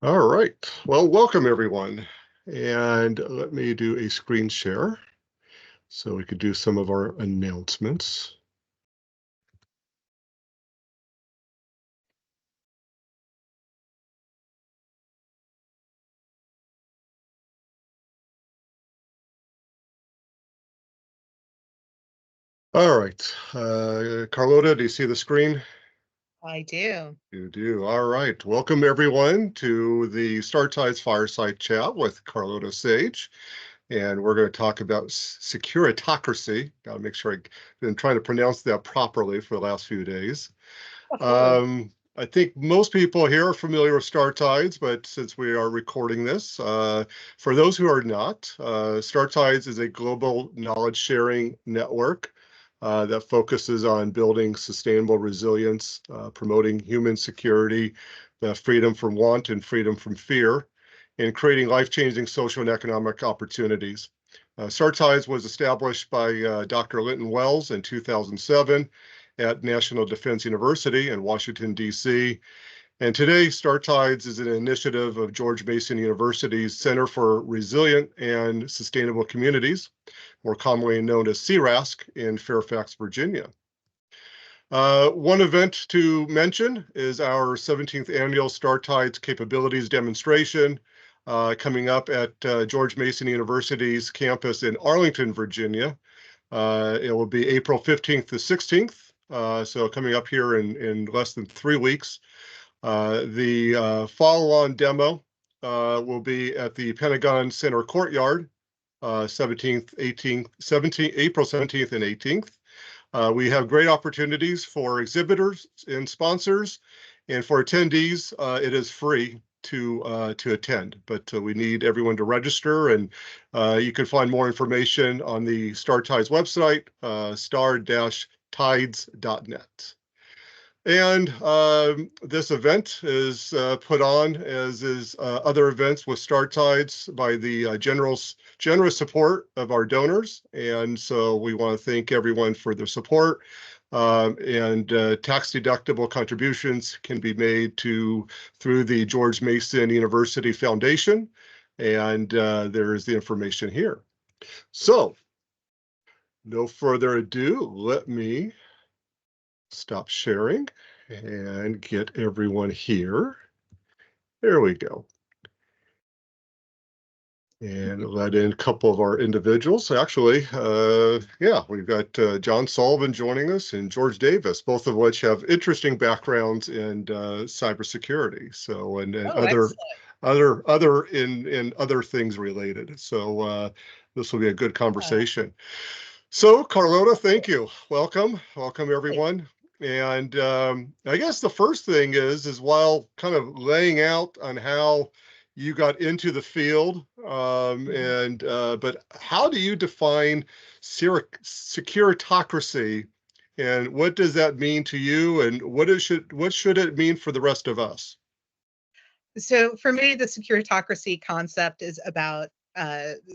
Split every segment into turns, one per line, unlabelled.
All right. Well, welcome everyone. And let me do a screen share so we could do some of our announcements. All right. Carlota, do you see the screen?
I do.
You do. All right. Welcome everyone to the STAR TIDES Fireside Chat with Carlota Sage. And we're going to talk about securitocracy. Got to make sure I've been trying to pronounce that properly for the last few days. I think most people here are familiar with STAR TIDES, but since we are recording this, for those who are not, STAR TIDES is a global knowledge sharing network that focuses on building sustainable resilience, promoting human security, freedom from want and freedom from fear, and creating life-changing social and economic opportunities. STAR TIDES was established by Dr. Linton Wells in 2007 at National Defense University in Washington, D.C. And today, STAR TIDES is an initiative of George Mason University's Center for Resilient and Sustainable Communities, more commonly known as C-RASC, in Fairfax, Virginia. One event to mention is our 17th annual STAR TIDES Capabilities Demonstration coming up at George Mason University's campus in Arlington, Virginia. It will be April 15th to 16th. So coming up here in less than 3 weeks. The follow-on demo will be at the Pentagon Center Courtyard, 17th, 18th, 17th, April 17th and 18th. We have great opportunities for exhibitors and sponsors, and for attendees, it is free to attend, but we need everyone to register, and you can find more information on the STAR TIDES website, star-tides.net. And this event is put on, as is other events with STAR TIDES, by the generous support of our donors. And so we want to thank everyone for their support. And tax-deductible contributions can be made through the George Mason University Foundation. And there is the information here. So no further ado, let me stop sharing and get everyone here. There we go. And let in a couple of our individuals. Actually, yeah, we've got John Sullivan joining us and George Davis, both of which have interesting backgrounds in cybersecurity. So, and other in other things related. So this will be a good conversation. So Carlota, thank you. Welcome everyone. And I guess the first thing is while kind of laying out on how you got into the field, but how do you define securitocracy, and what does that mean to you, and what should it mean for the rest of us?
So for me, the securitocracy concept is about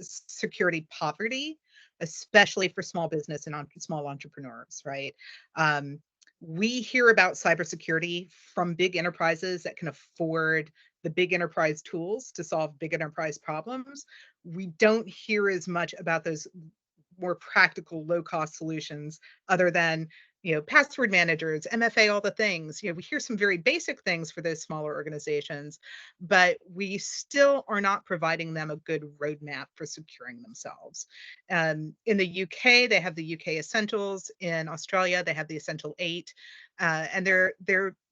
security poverty, especially for small business and small entrepreneurs, right? We hear about cybersecurity from big enterprises that can afford the big enterprise tools to solve big enterprise problems. We don't hear as much about those more practical, low-cost solutions other than password managers, MFA, all the things. We hear some very basic things for those smaller organizations, but we still are not providing them a good roadmap for securing themselves. In the UK, they have the UK Essentials. In Australia, they have the Essential 8, and they're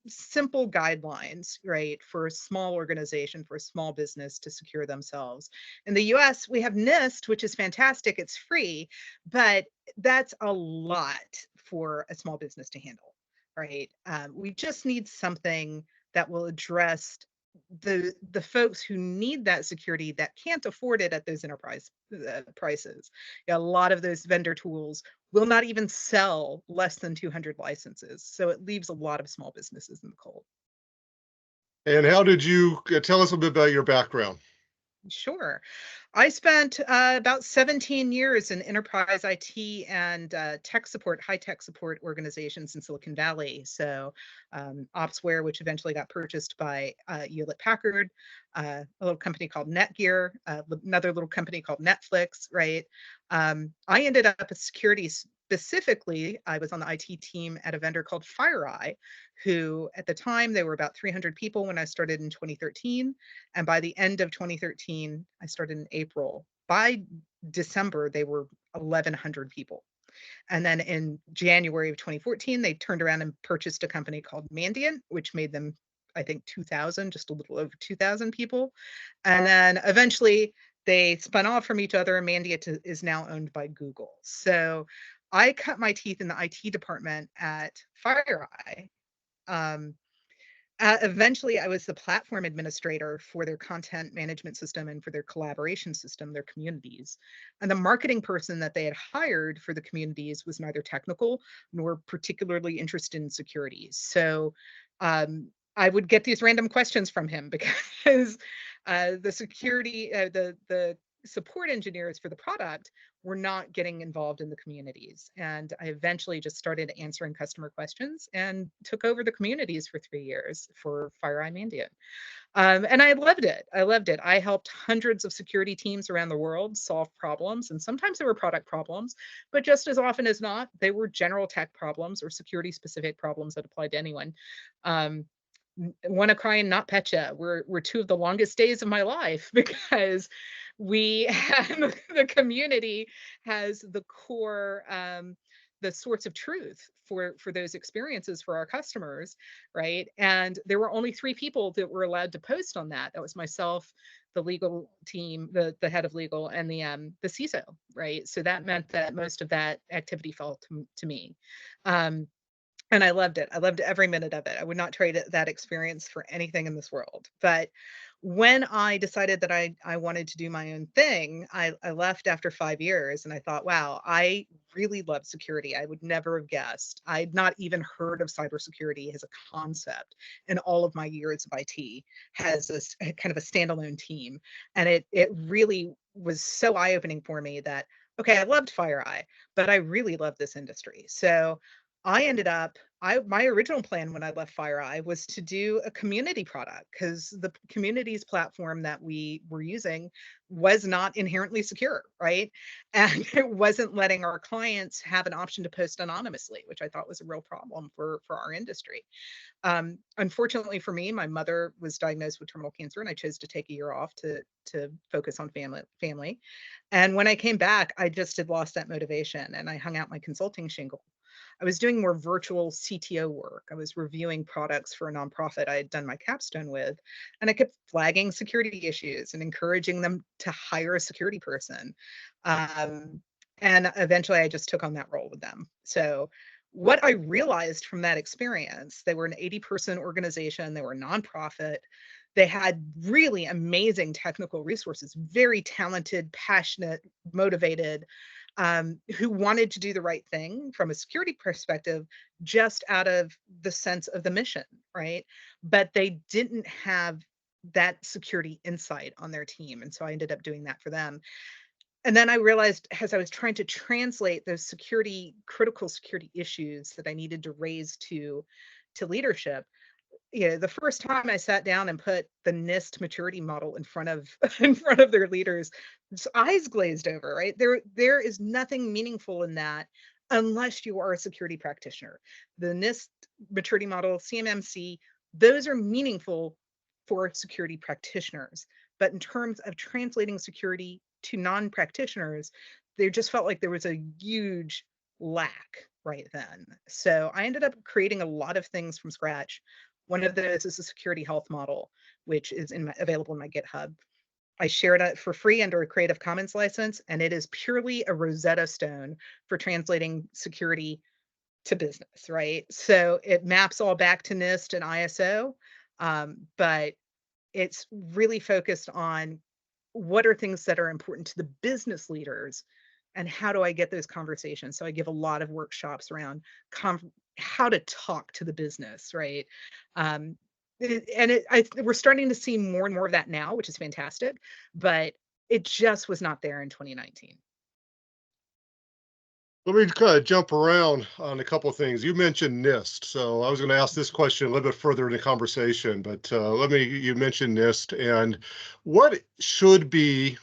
simple guidelines, right, for a small organization, for a small business to secure themselves. In the US, we have NIST, which is fantastic. It's free, but that's a lot for a small business to handle, right? We just need something that will address the folks who need that security that can't afford it at those enterprise prices. A lot of those vendor tools will not even sell less than 200 licenses. So it leaves a lot of small businesses in the cold.
And how did you tell us a bit about your background?
Sure. I spent about 17 years in enterprise IT and tech support, high tech support organizations in Silicon Valley. So, Opsware, which eventually got purchased by Hewlett Packard, a little company called Netgear, another little company called Netflix, right? I ended up at security specifically. I was on the IT team at a vendor called FireEye, who at the time they were about 300 people when I started in 2013. And by the end of 2013, I started in April. By December, they were 1,100 people. And then in January of 2014, they turned around and purchased a company called Mandiant, which made them, I think, 2,000, just a little over 2,000 people. And then eventually they spun off from each other, and Mandiant is now owned by Google. So I cut my teeth in the IT department at FireEye. Um, Eventually, I was the platform administrator for their content management system and for their collaboration system, their communities. And the marketing person that they had hired for the communities was neither technical nor particularly interested in security. So I would get these random questions from him because the security, the support engineers for the product were not getting involved in the communities. And I eventually just started answering customer questions and took over the communities for 3 years for FireEye Mandiant. And I loved it. I loved it. I helped hundreds of security teams around the world solve problems. And sometimes they were product problems, but just as often as not, they were general tech problems or security specific problems that applied to anyone. Um, Want to cry and not petcha were two of the longest days of my life because we have the community has the core the sorts of truth for those experiences for our customers, right? And there were only 3 people that were allowed to post on that. That was myself, the legal team, the head of legal, and the CISO, right? So that meant that most of that activity fell to me. Um, and I loved it. I loved every minute of it. I would not trade that experience for anything in this world. But when I decided that I wanted to do my own thing, I left after 5 years and I thought, wow, I really love security. I would never have guessed. I'd not even heard of cybersecurity as a concept in all of my years of IT, has a kind of a standalone team. And it really was so eye-opening for me that, okay, I loved FireEye, but I really love this industry. So I ended up my original plan when I left FireEye was to do a community product because the communities platform that we were using was not inherently secure, right? And it wasn't letting our clients have an option to post anonymously, which I thought was a real problem for our industry. Unfortunately for me, my mother was diagnosed with terminal cancer, and I chose to take a year off to focus on family. And when I came back, I just had lost that motivation, and I hung out my consulting shingle. I was doing more virtual CTO work. I was reviewing products for a nonprofit I had done my capstone with, and I kept flagging security issues and encouraging them to hire a security person. Um, and eventually I just took on that role with them. So what I realized from that experience, they were an 80-person organization, they were a nonprofit. They had really amazing technical resources, very talented, passionate, motivated, who wanted to do the right thing from a security perspective, just out of the sense of the mission, right? But they didn't have that security insight on their team. And so I ended up doing that for them. And then I realized as I was trying to translate those critical security issues that I needed to raise to leadership, the first time I sat down and put the NIST maturity model in front of in front of their leaders, eyes glazed over, right? There is nothing meaningful in that unless you are a security practitioner. The NIST maturity model, CMMC, those are meaningful for security practitioners. But in terms of translating security to non-practitioners, they just felt like there was a huge lack right then. So I ended up creating a lot of things from scratch. One of those is a security health model, which is available in my GitHub. I shared it for free under a Creative Commons license, and it is purely a Rosetta Stone for translating security to business, right? So it maps all back to NIST and ISO, but it's really focused on what are things that are important to the business leaders and how do I get those conversations. So I give a lot of workshops around how to talk to the business, right? um, we're starting to see more and more of that now, which is fantastic, but it just was not there in 2019.
Let me kind of jump around on a couple of things. You mentioned NIST, so I was going to ask this question a little bit further in the conversation, but you mentioned NIST, and what should be,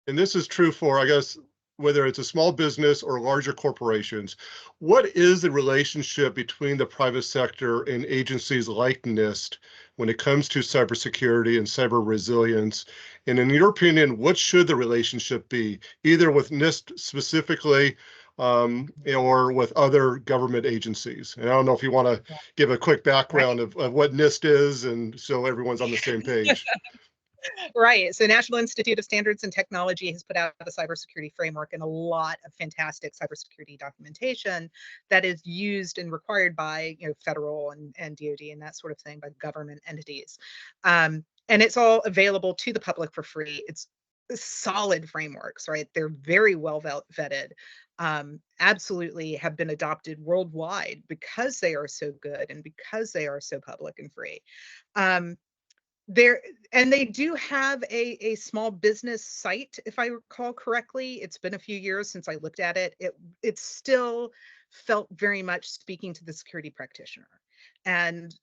and this is true for, I guess, whether it's a small business or larger corporations, what is the relationship between the private sector and agencies like NIST when it comes to cybersecurity and cyber resilience? And in your opinion, what should the relationship be, either with NIST specifically or with other government agencies? And I don't know if you want to give a quick background of what NIST is, and so everyone's on the same page.
Right. So National Institute of Standards and Technology has put out a cybersecurity framework and a lot of fantastic cybersecurity documentation that is used and required by federal and DoD and that sort of thing, by government entities. And it's all available to the public for free. It's solid frameworks, right? They're very well vetted, absolutely have been adopted worldwide because they are so good and because they are so public and free. They do have a small business site, if I recall correctly. It's been a few years since I looked at it. It still felt very much speaking to the security practitioner. And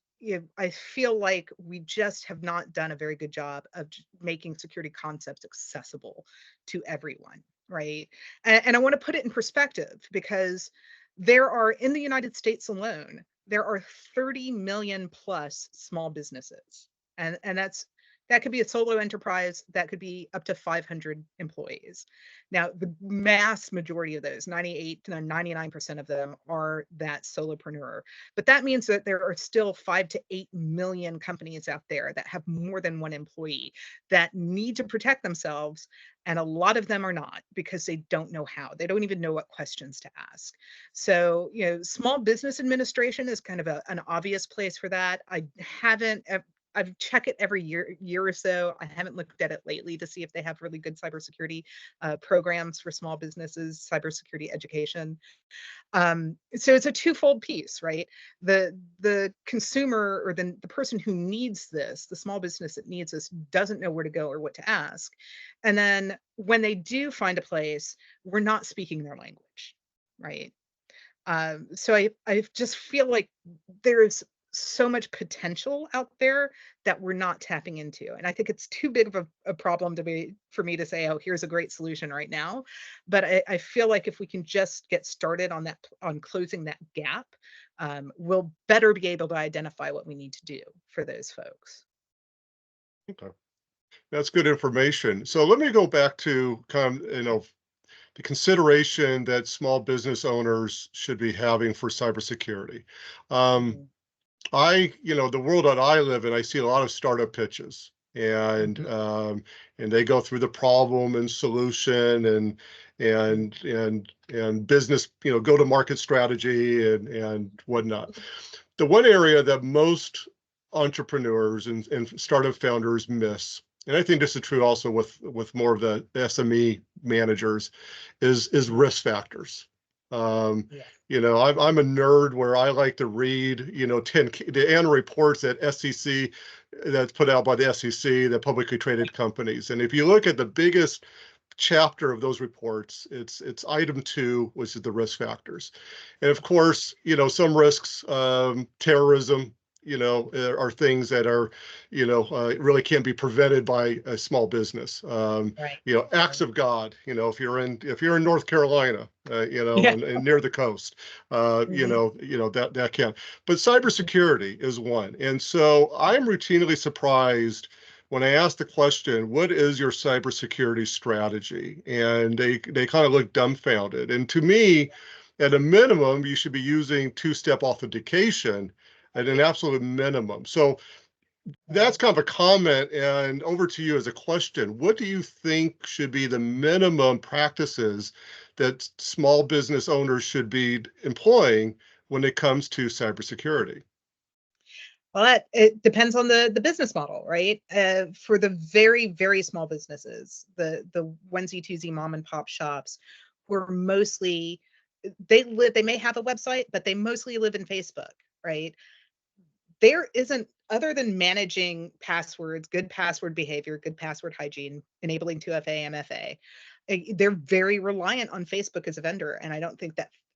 I feel like we just have not done a very good job of making security concepts accessible to everyone, right? And I want to put it in perspective, because there are, in the United States alone, there are 30 million plus small businesses. And that could be a solo enterprise, that could be up to 500 employees. Now, the mass majority of those, 98 to 99% of them, are that solopreneur. But that means that there are still 5 to 8 million companies out there that have more than one employee that need to protect themselves. And a lot of them are not, because they don't know how. They don't even know what questions to ask. So, small business administration is kind of an obvious place for that. I've checked it every year or so. I haven't looked at it lately to see if they have really good cybersecurity programs for small businesses, cybersecurity education. So it's a twofold piece, right? The consumer, or the person who needs this, the small business that needs this, doesn't know where to go or what to ask. And then when they do find a place, we're not speaking their language, right? So I just feel like there's so much potential out there that we're not tapping into. And I think it's too big of a problem for me to say, oh, here's a great solution right now. But I feel like if we can just get started on closing that gap, we'll better be able to identify what we need to do for those folks.
Okay, that's good information. So let me go back to kind of, the consideration that small business owners should be having for cybersecurity. The world that I live in, I see a lot of startup pitches, and they go through the problem and solution and business, go to market strategy and whatnot. The one area that most entrepreneurs and startup founders miss, and I think this is true also with more of the SME managers, is risk factors. I'm a nerd where I like to read, the annual reports that SEC, that's put out by the SEC, the publicly traded companies. And if you look at the biggest chapter of those reports, it's item 2, which is the risk factors. And of course, some risks, terrorism, are things that are, really can't be prevented by a small business.
Right.
Acts of God, if you're in North Carolina, and near the coast, that can. But cybersecurity is one. And so I'm routinely surprised when I ask the question, what is your cybersecurity strategy? And they kind of look dumbfounded. And to me, at a minimum, you should be using two-step authentication at an absolute minimum. So that's kind of a comment, and over to you as a question. What do you think should be the minimum practices that small business owners should be employing when it comes to cybersecurity?
Well, it depends on the business model, right? For the very, very small businesses, the onesie twosie mom and pop shops, were mostly, they may have a website, but they mostly live in Facebook, right? there isn't, other than managing passwords, good password behavior, good password hygiene, enabling 2FA, MFA, they're very reliant on Facebook as a vendor. And I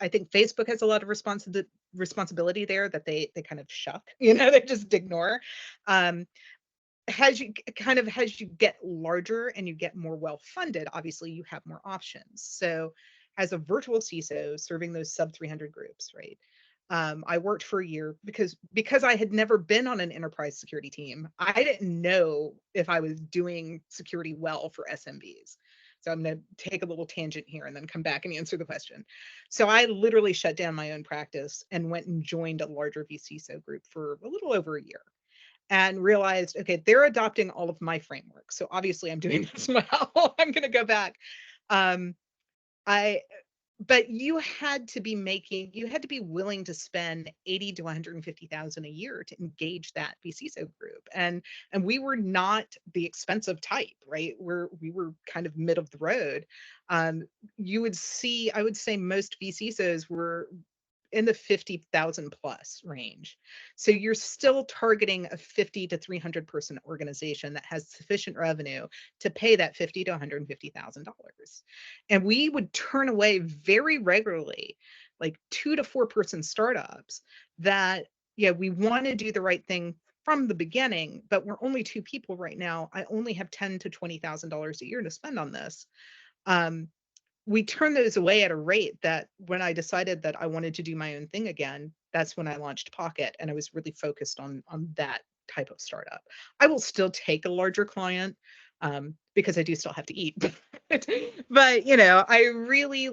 think Facebook has a lot of responsibility there that they kind of shuck, they just ignore. As you get larger and you get more well-funded, obviously you have more options. So as a virtual CISO serving those sub 300 groups, right? I worked for a year because I had never been on an enterprise security team. I didn't know if I was doing security well for SMBs. So I'm going to take a little tangent here and then come back and answer the question. So I literally shut down my own practice and went and joined a larger vCISO group for a little over a year, and realized, okay, they're adopting all of my framework. So obviously I'm doing this well. I'm going to go back. Um, but you had to be willing to spend 80 to 150,000 a year to engage that vCISO group. And we were not the expensive type, right? We were kind of mid of the road. I would say most vCISOs were in the 50,000 plus range. So you're still targeting a 50 to 300 person organization that has sufficient revenue to pay that $50 to $150,000. And we would turn away very regularly, like 2 to 4 person startups that, yeah, we want to do the right thing from the beginning, but we're only 2 people right now. I only have $10,000 to $20,000 a year to spend on this. We turned those away at a rate that when I decided that I wanted to do my own thing again, that's when I launched Pocket, and I was really focused on that type of startup. I will still take a larger client because I do still have to eat. But I really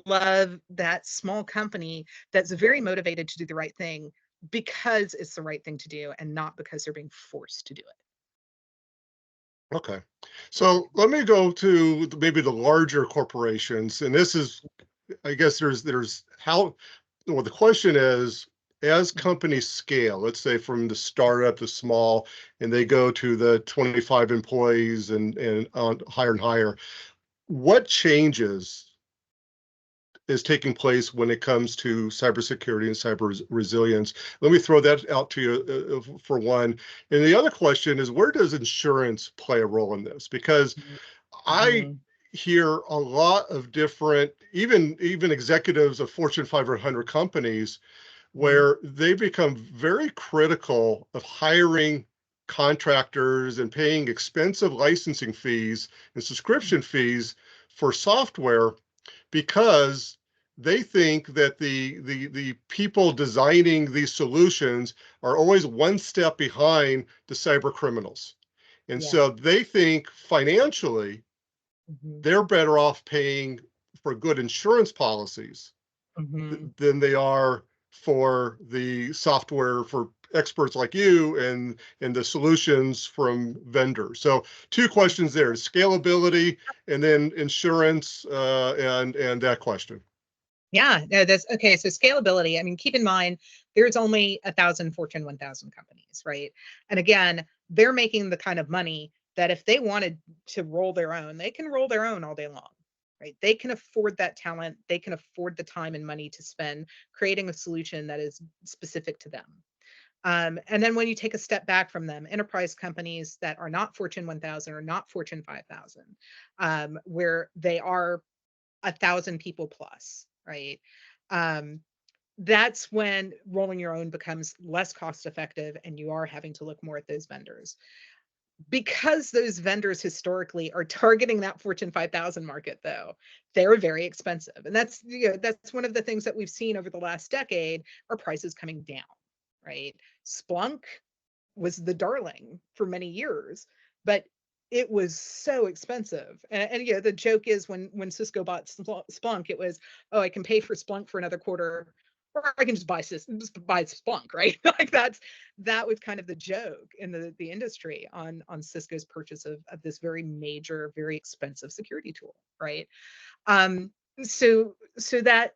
love that small company that's very motivated to do the right thing because it's the right thing to do and not because they're being forced to do it.
Okay. So let me go to maybe the larger corporations. And this is, I guess there's how, well, the question is, as companies scale, let's say from the startup to small, and they go to the 25 employees and on higher and higher, what changes is taking place when it comes to cybersecurity and cyber resilience? Let me throw that out to you for one. And the other question is, where does insurance play a role in this? Because I hear a lot of different, even executives of Fortune 500 companies, where they become very critical of hiring contractors and paying expensive licensing fees and subscription fees for software because they think that the people designing these solutions are always one step behind the cyber criminals. And
Yeah.
so they think financially, they're better off paying for good insurance policies than they are for the software for experts like you and the solutions from vendors. So 2 questions there: scalability and then insurance, and that question.
Yeah, no, that's okay. So scalability, I mean, keep in mind, there's only 1,000 Fortune 1,000 companies, right? And again, they're making the kind of money that if they wanted to roll their own, they can roll their own all day long, right? They can afford that talent. They can afford the time and money to spend creating a solution that is specific to them. And then when you take a step back from them, enterprise companies that are not Fortune 1,000 or not Fortune 5,000, where they are 1,000 people plus, right? That's when rolling your own becomes less cost effective and you are having to look more at those vendors. Because those vendors historically are targeting that Fortune 5,000 market, though, they're very expensive. And that's one of the things that we've seen over the last decade are prices coming down, right? Splunk was the darling for many years, but it was so expensive. And the joke is when Cisco bought Splunk, it was, oh, I can pay for Splunk for another quarter, or I can just buy Splunk, right? Like that was kind of the joke in the industry on Cisco's purchase of this very major, very expensive security tool, right? So that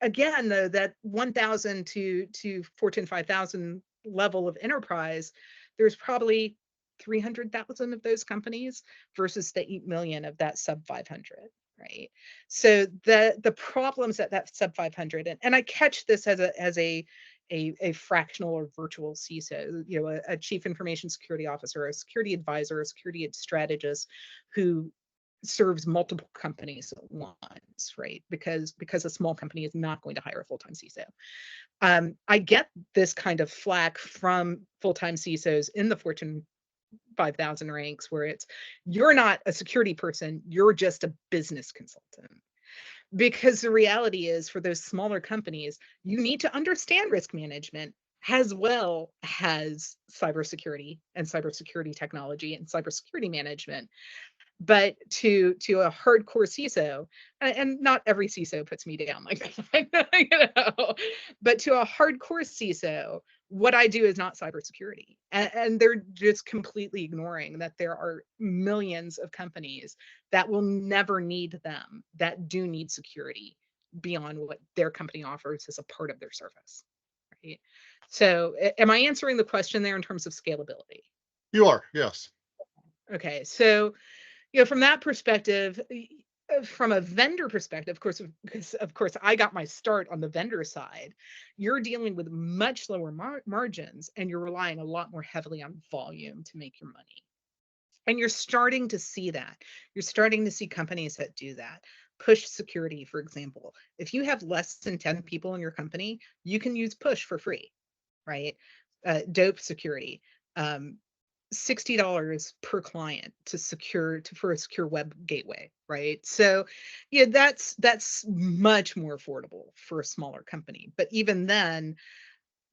again, that 1,000 to Fortune 5,000 level of enterprise, there's probably 300,000 of those companies versus the 8 million of that sub 500, right? So the problems at that sub 500, and I catch this as a a fractional or virtual CISO, a chief information security officer, a security advisor, a security strategist who serves multiple companies at once, right? Because a small company is not going to hire a full-time CISO. I get this kind of flack from full-time CISOs in the Fortune 5,000 ranks, where it's, you're not a security person, you're just a business consultant. Because the reality is, for those smaller companies, you need to understand risk management as well as cybersecurity and cybersecurity technology and cybersecurity management. But to a hardcore CISO, and not every CISO puts me down like that, but to a hardcore CISO, what I do is not cybersecurity. And they're just completely ignoring that there are millions of companies that will never need them, that do need security beyond what their company offers as a part of their service, right? So am I answering the question there in terms of scalability?
You are, yes.
Okay, so from that perspective, from a vendor perspective, of course, because of course I got my start on the vendor side, you're dealing with much lower margins, and you're relying a lot more heavily on volume to make your money. And you're starting to see that. You're starting to see companies that do that. Push security, for example. If you have less than 10 people in your company, you can use Push for free, right? Dope security. $60 per client for a secure web gateway, right? So yeah, that's much more affordable for a smaller company. But even then,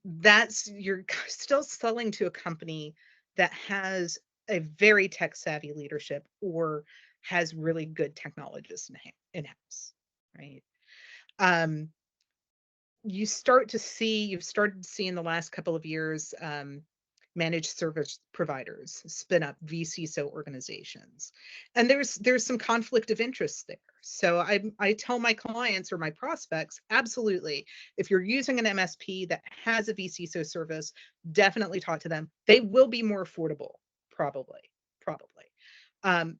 you're still selling to a company that has a very tech savvy leadership or has really good technologists in-house, right? You've started to see in the last couple of years, managed service providers spin up vCISO organizations, and there's some conflict of interest there. So I tell my clients or my prospects, absolutely, if you're using an MSP that has a vCISO service, definitely talk to them. They will be more affordable, probably.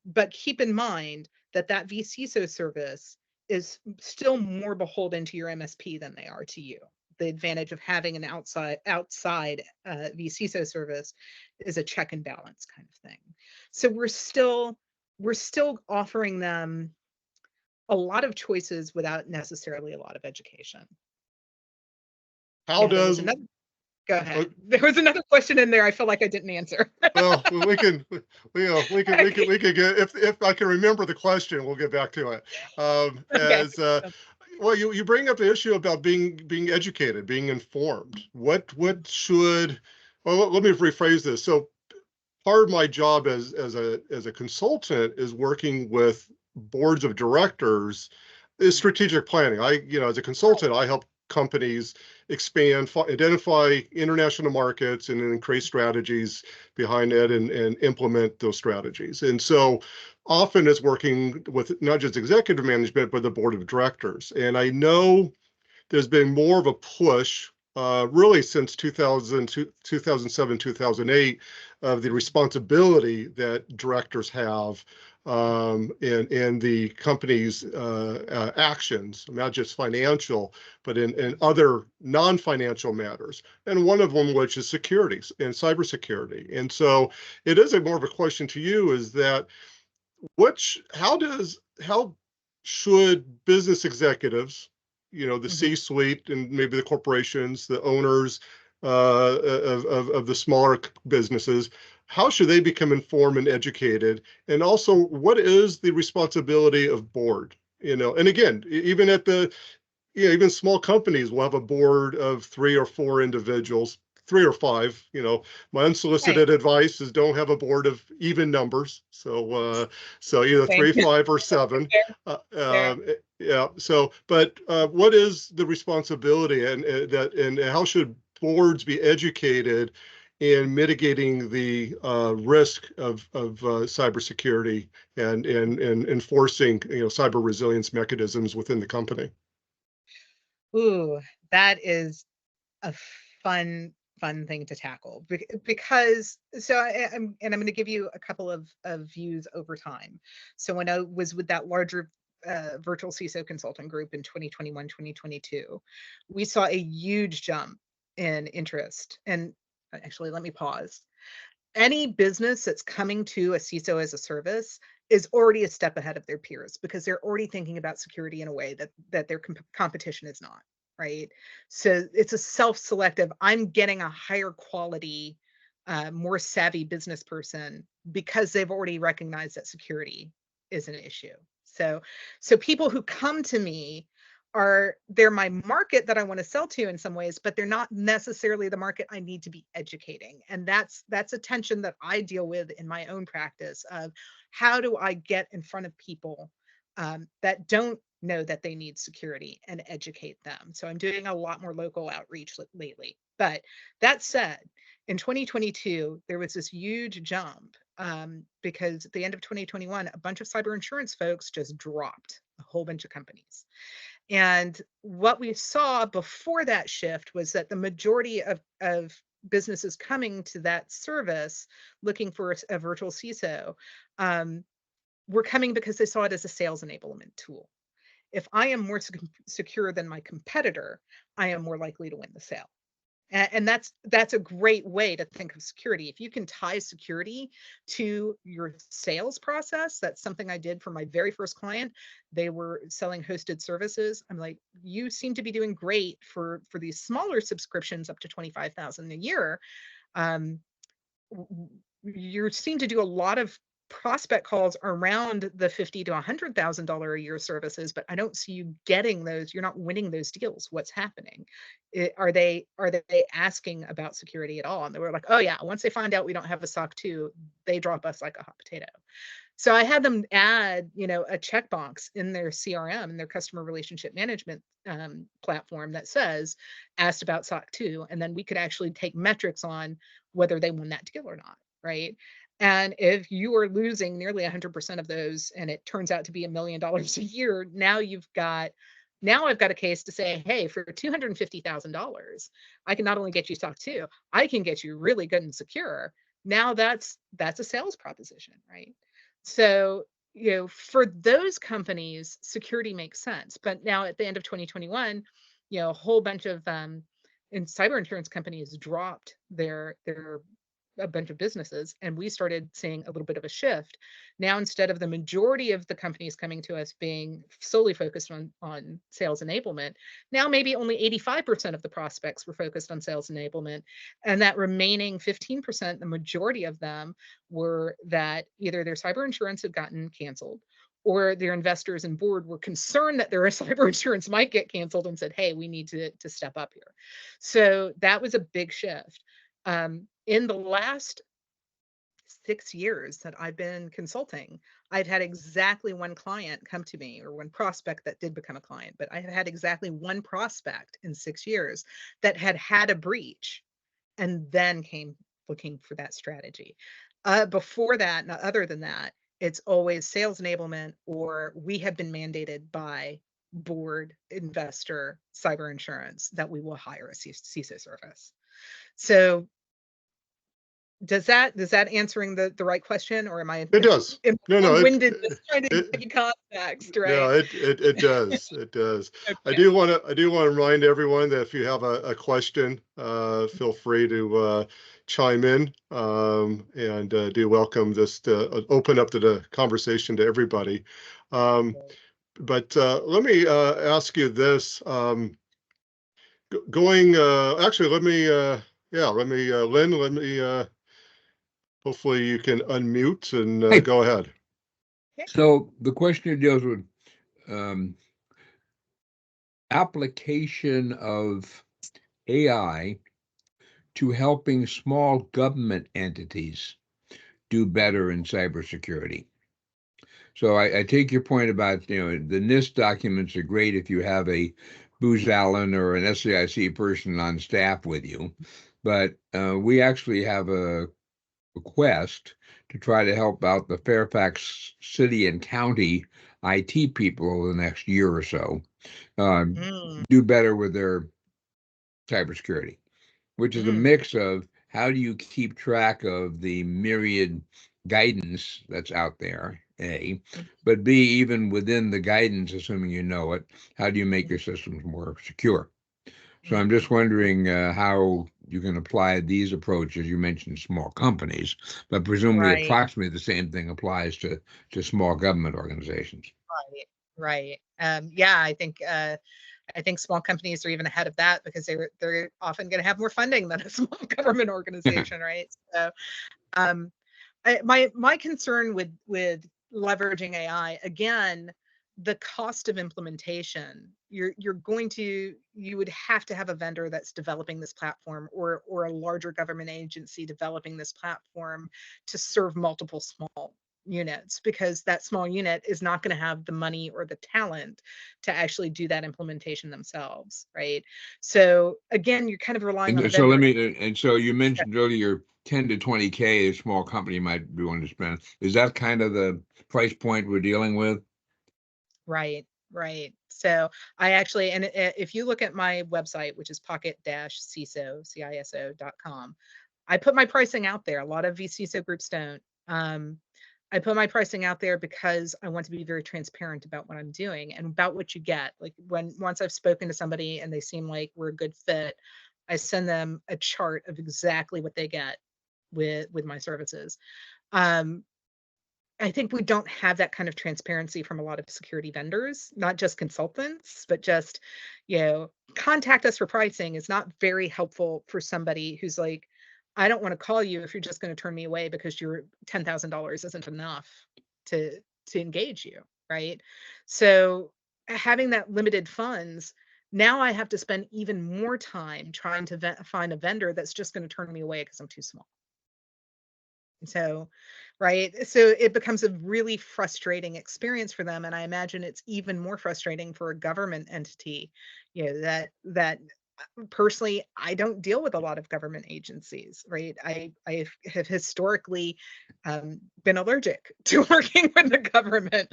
But keep in mind that vCISO service is still more beholden to your MSP than they are to you. The advantage of having an outside vCISO service is a check and balance kind of thing. So we're still offering them a lot of choices without necessarily a lot of education.
How does
Go ahead. There was another question in there I feel like I didn't answer.
Well, we can get, if I can remember the question, we'll get back to it.
Okay.
Well, you bring up the issue about being educated, being informed. What should, well, let me rephrase this. So part of my job as a consultant is working with boards of directors is strategic planning. As a consultant, I help companies expand, identify international markets, and then create strategies behind it and implement those strategies. And so often it's working with not just executive management, but the board of directors. And I know there's been more of a push really since 2007, 2008, of the responsibility that directors have in the company's actions, not just financial, but in other non-financial matters. And one of them, which is security and cybersecurity. And so it is more of a question to you, is that how should business executives, the C-suite and maybe the corporations, the owners of the smaller businesses, how should they become informed and educated? And also, what is the responsibility of board? And again, even even small companies will have a board of 3 or 4 individuals, 3 or 5. My unsolicited advice is don't have a board of even numbers. So either 3, 5, or 7. Yeah. So, but what is the responsibility, and how should boards be educated in mitigating the risk of cybersecurity and enforcing cyber resilience mechanisms within the company?
Ooh, that is a fun thing to tackle, because I'm going to give you a couple of views over time. So when I was with that larger virtual CISO consulting group in 2021, 2022, we saw a huge jump in interest. And actually, let me pause. Any business that's coming to a CISO as a service is already a step ahead of their peers because they're already thinking about security in a way that their competition is not, right? So it's a self-selective, I'm getting a higher quality, more savvy business person because they've already recognized that security is an issue. So people who come to me they're my market that I want to sell to in some ways, but they're not necessarily the market I need to be educating. And that's a tension that I deal with in my own practice of how do I get in front of people that don't know that they need security and educate them. So I'm doing a lot more local outreach lately. But that said, in 2022, there was this huge jump because at the end of 2021, a bunch of cyber insurance folks just dropped a whole bunch of companies. And what we saw before that shift was that the majority of businesses coming to that service looking for a virtual CISO were coming because they saw it as a sales enablement tool. If I am more secure than my competitor, I am more likely to win the sale. And that's a great way to think of security. If you can tie security to your sales process, that's something I did for my very first client. They were selling hosted services. I'm like, you seem to be doing great for these smaller subscriptions up to 25,000 a year. You seem to do a lot of prospect calls around the $50,000 to $100,000 a year services, but I don't see you getting those. You're not winning those deals. What's happening? Are they asking about security at all? And they were like, oh yeah, once they find out we don't have a SOC 2, they drop us like a hot potato. So I had them add, a checkbox in their CRM and their customer relationship management platform that says asked about SOC 2, and then we could actually take metrics on whether they won that deal or not, right? And if you are losing nearly 100% of those, and it turns out to be $1 million a year, now I've got a case to say, hey, for $250,000, I can not only get you SOC 2, I can get you really good and secure. Now that's a sales proposition, right? So, for those companies, security makes sense. But now at the end of 2021, a whole bunch of cyber insurance companies dropped a bunch of businesses, and we started seeing a little bit of a shift. Now, instead of the majority of the companies coming to us being solely focused on sales enablement, now maybe only 85% of the prospects were focused on sales enablement. And that remaining 15%, the majority of them were that either their cyber insurance had gotten canceled, or their investors and board were concerned that their cyber insurance might get canceled and said, hey, we need to step up here. So that was a big shift. In the last 6 years that I've been consulting, I've had exactly one client come to me, or one prospect that did become a client, but I have had exactly one prospect in 6 years that had a breach and then came looking for that strategy. Before that, other than that, it's always sales enablement, or we have been mandated by board, investor, cyber insurance that we will hire a CISO service. So does that answering the right question, or am I?
It does. No,
winded just trying to give you context, right?
No, it does. It does.
Okay.
I do want to remind everyone that if you have a question, feel free to chime in, and do welcome this to open up to the conversation to everybody. But let me ask you this. Actually, Lynn, hopefully you can unmute and
Hey.
go ahead.
So the question deals with application of AI to helping small government entities do better in cybersecurity. So I take your point about, the NIST documents are great if you have a Booz Allen or an SAIC person on staff with you, but we actually have a request to try to help out the Fairfax City and County IT people over the next year or so do better with their cybersecurity, which is a mix of how do you keep track of the myriad guidance that's out there, A, but B, even within the guidance, assuming you know it, how do you make your systems more secure? So I'm just wondering how you can apply these approaches. You mentioned small companies, but presumably
Right,
approximately the same thing applies to small government organizations.
right. Yeah, I think small companies are even ahead of that because they're often going to have more funding than a small government organization, right? So, um, my concern with leveraging AI, again, the cost of implementation, you would have to have a vendor that's developing this platform, or a larger government agency developing this platform to serve multiple small units, because that small unit is not going to have the money or the talent to actually do that implementation themselves, right? So again, you're kind of relying on a
And so
vendor.
and so you mentioned earlier 10 to 20K a small company might be willing to spend. Is that kind of the price point we're dealing with?
Right, right. So I actually, and if you look at my website, which is pocket-CISO, CISO.com, I put my pricing out there. A lot of vCISO groups don't. I put my pricing out there because I want to be very transparent about what I'm doing and about what you get. Like, once I've spoken to somebody and they seem like we're a good fit, I send them a chart of exactly what they get with my services. Um, I think we don't have that kind of transparency from a lot of security vendors, not just consultants, but just, contact us for pricing is not very helpful for somebody who's like, I don't want to call you if you're just going to turn me away because your $10,000 isn't enough to engage you, right? So having that limited funds, now I have to spend even more time trying to find a vendor that's just going to turn me away because I'm too small. So, right. So it becomes a really frustrating experience for them. And I imagine it's even more frustrating for a government entity, that personally, I don't deal with a lot of government agencies, right? I have historically been allergic to working with the government,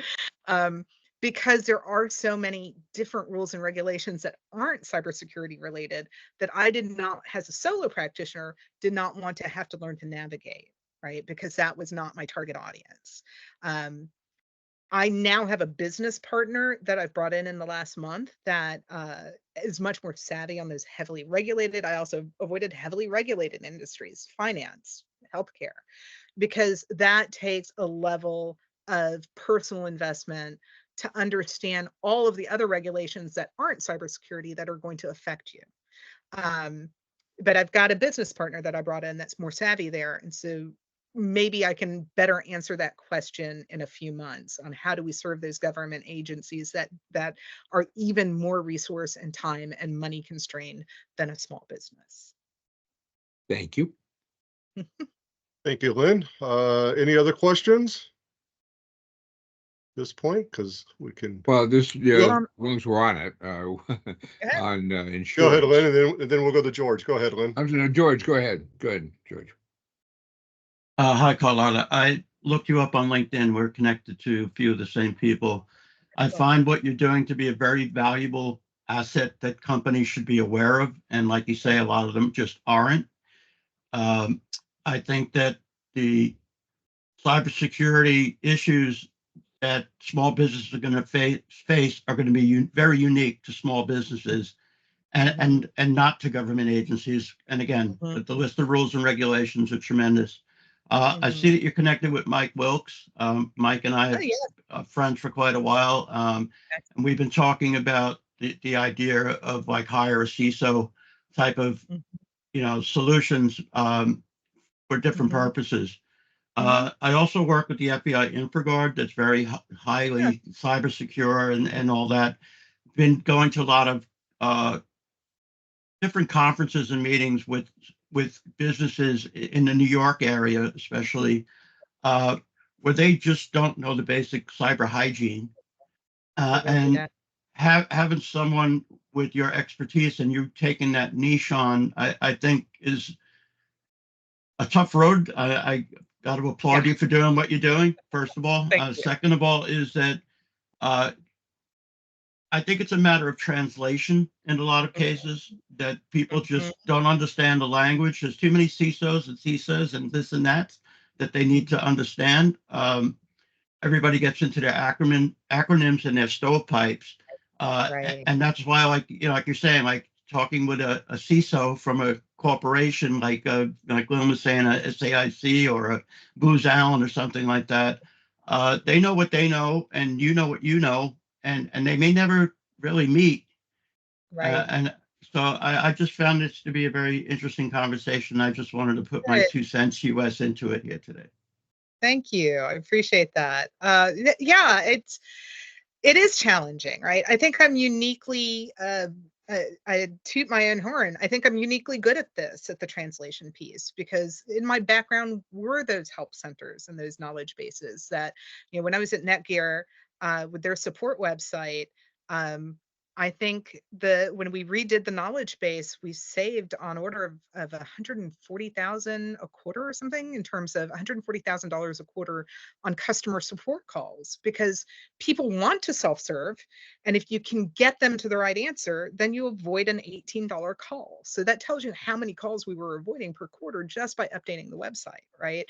because there are so many different rules and regulations that aren't cybersecurity related, that I did not, as a solo practitioner, did not want to have to learn to navigate, right? Because that was not my target audience. I now have a business partner that I've brought in the last month that is much more savvy on those heavily regulated. I also avoided heavily regulated industries, finance, healthcare, because that takes a level of personal investment to understand all of the other regulations that aren't cybersecurity that are going to affect you. But I've got a business partner that I brought in that's more savvy there. And so maybe I can better answer that question in a few months on how do we serve those government agencies that are even more resource and time and money constrained than a small business.
Thank you.
Thank you, Lynn. Any other questions at this point? Because we can.
Well, this,
Well,
once we're on it, on insurance.
go ahead, Lynn, and then we'll go to George. Go ahead, Lynn.
I'm sorry, George, go ahead. Go ahead, George.
Hi, Carlota. I looked you up on LinkedIn. We're connected to a few of the same people. I find what you're doing to be a very valuable asset that companies should be aware of. And like you say, a lot of them just aren't. I think that the cybersecurity issues that small businesses are going to face are going to be very unique to small businesses and not to government agencies. And again, the list of rules and regulations are tremendous. I see that you're connected with Mike Wilkes. Mike and I have friends for quite a while, and we've been talking about the idea of like hire a CISO type of solutions for different purposes. I also work with the FBI InfraGard, that's very highly cyber secure and all that. Been going to a lot of different conferences and meetings with businesses in the New York area, especially, where they just don't know the basic cyber hygiene. And having someone with your expertise and you taking that niche on, I think is a tough road. I got to applaud you for doing what you're doing, first of all. Second of all is that I think it's a matter of translation in a lot of cases, that people just don't understand the language. There's too many CISOs and CISAs and this and that they need to understand. Everybody gets into their acronyms and their stovepipes. And that's why, like you're saying, like talking with a CISO from a corporation like Glenn was saying, a SAIC or a Booz Allen or something like that. They know what they know, and you know what you know, and they may never really meet.
Right.
And so I just found this to be a very interesting conversation. I just wanted to put my
Good.
2 cents US into it here today.
Thank you. I appreciate that. Yeah, it is challenging, right? I think I'm uniquely, I toot my own horn. I think I'm uniquely good at this, at the translation piece, because in my background were those help centers and those knowledge bases that, when I was at Netgear with their support website, I think when we redid the knowledge base, we saved on order of 140,000 a quarter or something, in terms of $140,000 a quarter on customer support calls, because people want to self-serve. And if you can get them to the right answer, then you avoid an $18 call. So that tells you how many calls we were avoiding per quarter just by updating the website, right?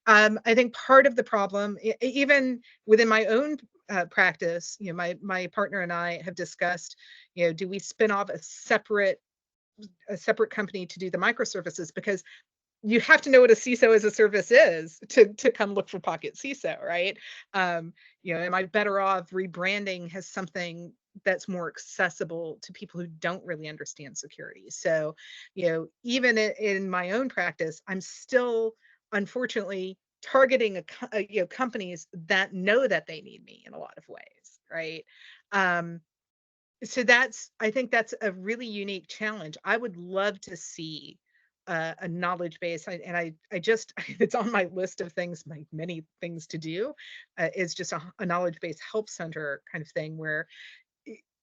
I think part of the problem, even within my own practice, my partner and I have discussed, do we spin off a separate company to do the microservices? Because you have to know what a CISO as a service is to come look for Pocket CISO, right? Am I better off rebranding as something that's more accessible to people who don't really understand security? So, even in my own practice, I'm still, unfortunately, targeting companies that know that they need me in a lot of ways, right? So I think that's a really unique challenge. I would love to see a knowledge base, and I just it's on my list of things, my many things to do, is just a knowledge base help center kind of thing, where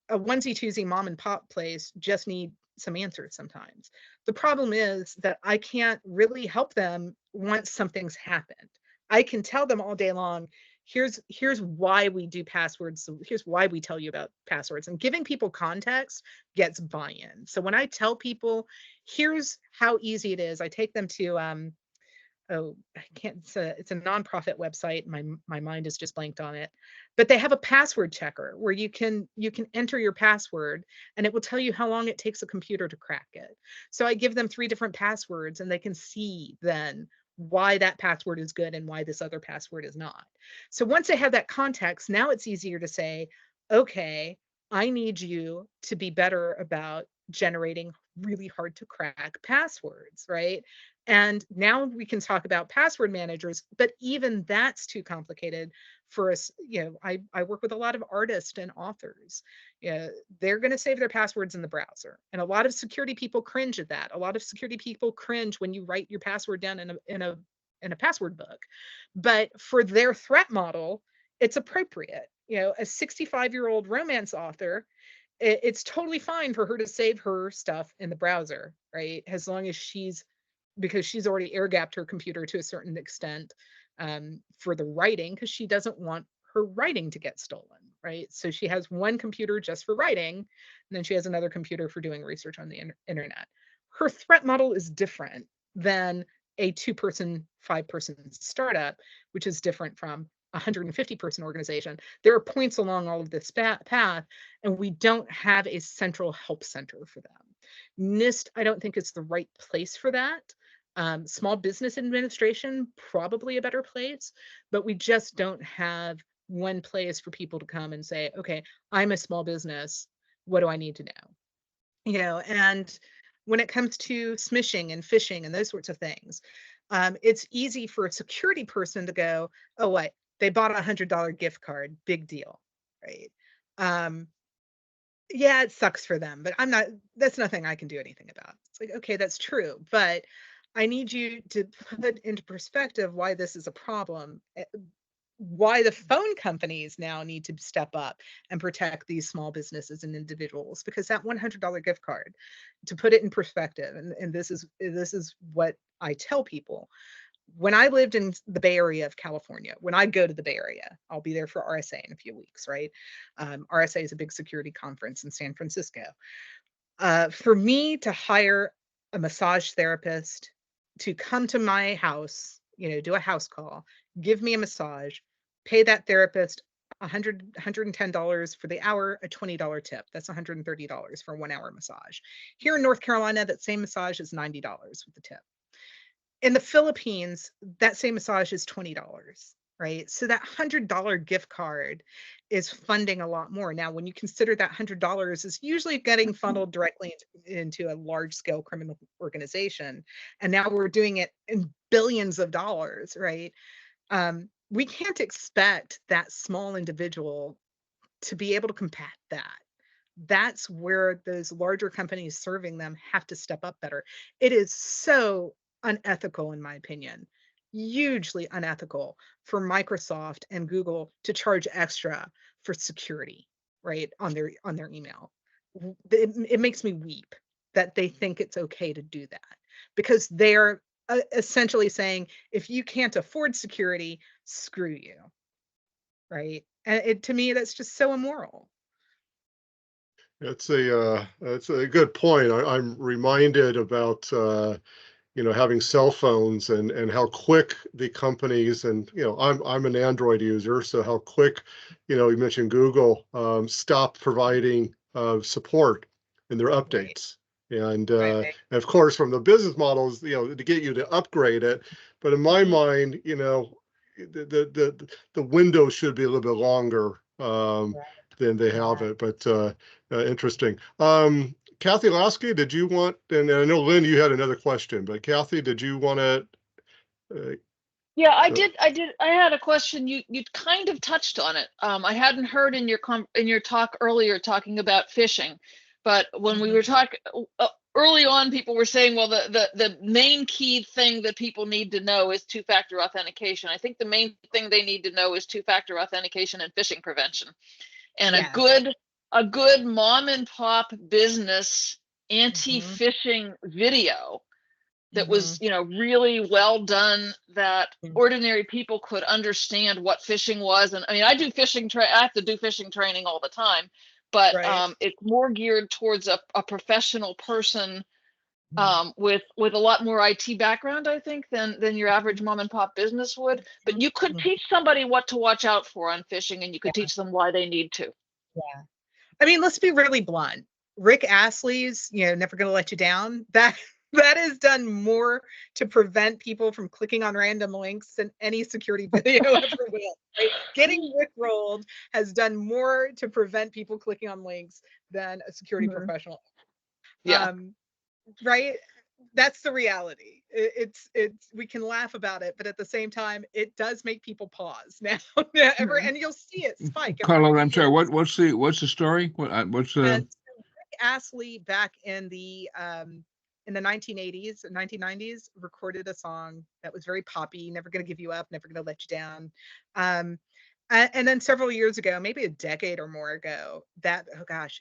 a onesie twosie mom and pop place just need some answers sometimes. The problem is that I can't really help them once something's happened. I can tell them all day long, here's why we do passwords. So here's why we tell you about passwords, and giving people context gets buy-in. So when I tell people, here's how easy it is, I take them to I can't, it's a nonprofit website. My mind is just blanked on it, but they have a password checker where you can enter your password and it will tell you how long it takes a computer to crack it. So I give them 3 different passwords and they can see then why that password is good and why this other password is not. So once they have that context, now it's easier to say, okay, I need you to be better about generating really hard to crack passwords, right? And now we can talk about password managers, but even that's too complicated for us. I work with a lot of artists and authors. They're going to save their passwords in the browser. And a lot of security people cringe at that. A lot of security people cringe when you write your password down in a password book. But for their threat model, it's appropriate. A 65-year-old romance author, it's totally fine for her to save her stuff in the browser, right? As long as because she's already air gapped her computer to a certain extent for the writing, because she doesn't want her writing to get stolen, right? So she has one computer just for writing, and then she has another computer for doing research on the internet. Her threat model is different than a 2-person, 5-person startup, which is different from a 150-person organization. There are points along all of this path, and we don't have a central help center for them. NIST, I don't think it's the right place for that. Small Business Administration, probably a better place, but we just don't have one place for people to come and say, okay, I'm a small business. What do I need to know? And when it comes to smishing and phishing and those sorts of things, it's easy for a security person to go, oh, what? They bought a $100 gift card, big deal, right? Yeah, it sucks for them, but that's nothing I can do anything about. It's like, okay, that's true, but I need you to put into perspective why this is a problem, why the phone companies now need to step up and protect these small businesses and individuals, because that $100 gift card, to put it in perspective, and this is what I tell people. When I lived in the Bay Area of California, when I go to the Bay Area, I'll be there for RSA in a few weeks, right? RSA is a big security conference in San Francisco. For me to hire a massage therapist to come to my house, do a house call, give me a massage, pay that therapist $110 for the hour, a $20 tip. That's $130 for a 1 hour massage. Here in North Carolina, that same massage is $90 with the tip. In the Philippines, that same massage is $20, right? So that $100 gift card is funding a lot more. Now, when you consider that $100 is usually getting funneled directly into a large scale criminal organization, and now we're doing it in billions of dollars, right? We can't expect that small individual to be able to combat that. That's where those larger companies serving them have to step up better. It is so unethical, in my opinion, hugely unethical for Microsoft and Google to charge extra for security, right, on their email. It makes me weep that they think it's okay to do that, because they're essentially saying, if you can't afford security, screw you, right? And to me, that's just so immoral.
That's a good point. I'm reminded about having cell phones and how quick the companies, and I'm an Android user, so how quick, you mentioned Google stopped providing support in their updates. And
Right.
of course, from the business models, to get you to upgrade it. But in my mind, the window should be a little bit longer than they have it. But interesting. Kathy Lasky, did you want, and I know Lynn, you had another question, but Kathy, did you want to?
Yeah, I did. I had a question. You kind of touched on it. I hadn't heard in your talk earlier talking about phishing, but when we were talking early on, people were saying, well, the main key thing that people need to know is two-factor authentication. I think the main thing they need to know is two-factor authentication and phishing prevention. And a good mom and pop business anti-phishing video that was, really well done, that ordinary people could understand what phishing was. And I mean, I have to do phishing training all the time, but it's more geared towards a professional person with a lot more IT background, I think, than your average mom and pop business would. But you could teach somebody what to watch out for on phishing, and you could teach them why they need to.
Yeah. I mean, let's be really blunt. Rick Astley's, Never Gonna Let You Down, that has done more to prevent people from clicking on random links than any security video ever will. Right? Getting Rickrolled has done more to prevent people clicking on links than a security professional.
Yeah.
Right? That's the reality. It's we can laugh about it, but at the same time, it does make people pause now. And you'll see it spike.
Carlota, I'm sorry. What's the story? What's the?
Rick Astley back in the 1980s, 1990s, recorded a song that was very poppy. Never Gonna Give You Up, Never Gonna Let You Down. And then several years ago, maybe a decade or more ago,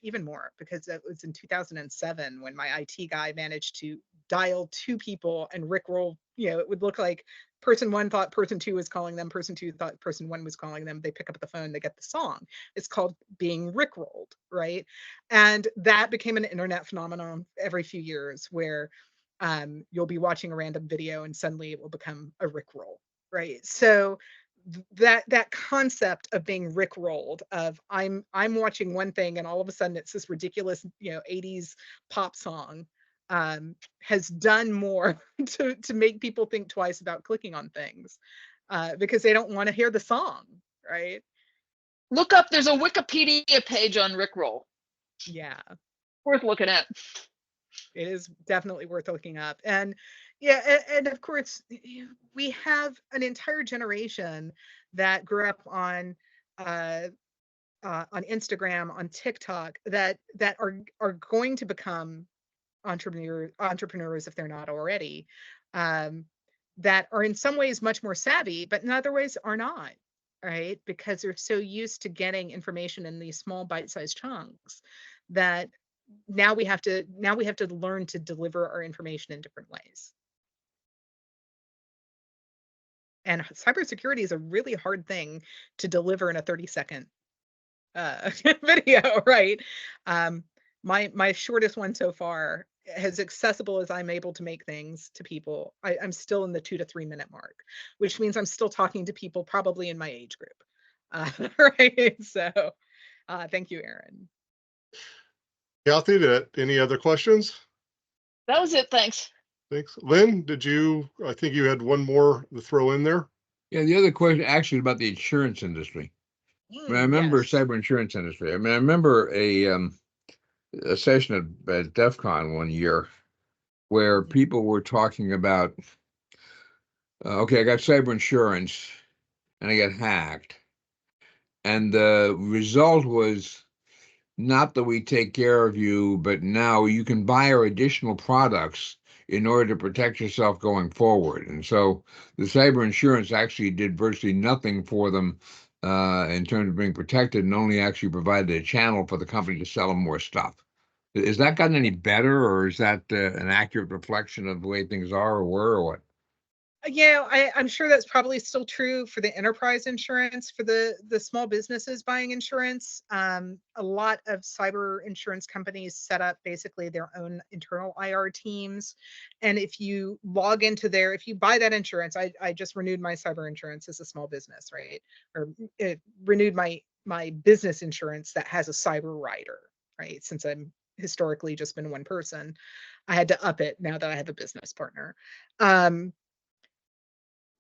even more, because it was in 2007 when my IT guy managed to dial two people and Rickroll. It would look like person one thought person two was calling them, person two thought person one was calling them. They pick up the phone, they get the song. It's called being Rickrolled, right? And that became an internet phenomenon every few years, where you'll be watching a random video and suddenly it will become a Rickroll, right? So that concept of being rickrolled, of I'm watching one thing and all of a sudden it's this ridiculous 80s pop song, has done more to make people think twice about clicking on things, because they don't want to hear the song, right?
Look up, there's a Wikipedia page on Rickroll.
Yeah,
worth looking at.
It is definitely worth looking up. And and of course, we have an entire generation that grew up on Instagram, on TikTok, that are going to become entrepreneurs if they're not already, that are in some ways much more savvy, but in other ways are not, right? Because they're so used to getting information in these small bite-sized chunks that now we have to learn to deliver our information in different ways. And cybersecurity is a really hard thing to deliver in a 30-second video, right? My shortest one so far, as accessible as I'm able to make things to people, I'm still in the 2 to 3 minute mark, which means I'm still talking to people probably in my age group. Right. So thank you, Aaron.
Kathy, any other questions?
That was it. Thanks.
Thanks. Lynn, I think you had one more to throw in there.
Yeah, the other question actually about the insurance industry. I remember
Yes.
cyber insurance industry. I remember a session at DEF CON one year where people were talking about, okay, I got cyber insurance and I got hacked. And the result was not that we take care of you, but now you can buy our additional products in order to protect yourself going forward. And so the cyber insurance actually did virtually nothing for them in terms of being protected, and only actually provided a channel for the company to sell them more stuff. Has that gotten any better, or is that an accurate reflection of the way things are or were, or what?
I'm sure that's probably still true for the enterprise insurance. For the small businesses buying insurance, a lot of cyber insurance companies set up basically their own internal IR teams. And if you log into if you buy that insurance, I just renewed my cyber insurance as a small business, right? Or it renewed my business insurance that has a cyber rider, right? Since I'm historically just been one person, I had to up it now that I have a business partner.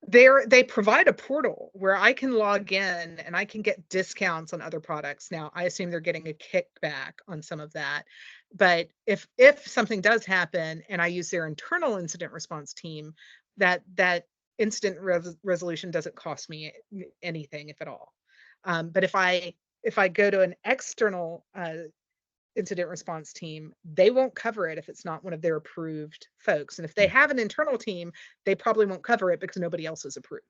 They provide a portal where I can log in and I can get discounts on other products. Now, I assume they're getting a kickback on some of that. But if something does happen and I use their internal incident response team, that incident resolution doesn't cost me anything, if at all. But if I go to an external incident response team, they won't cover it if it's not one of their approved folks. And if they have an internal team, they probably won't cover it because nobody else is approved.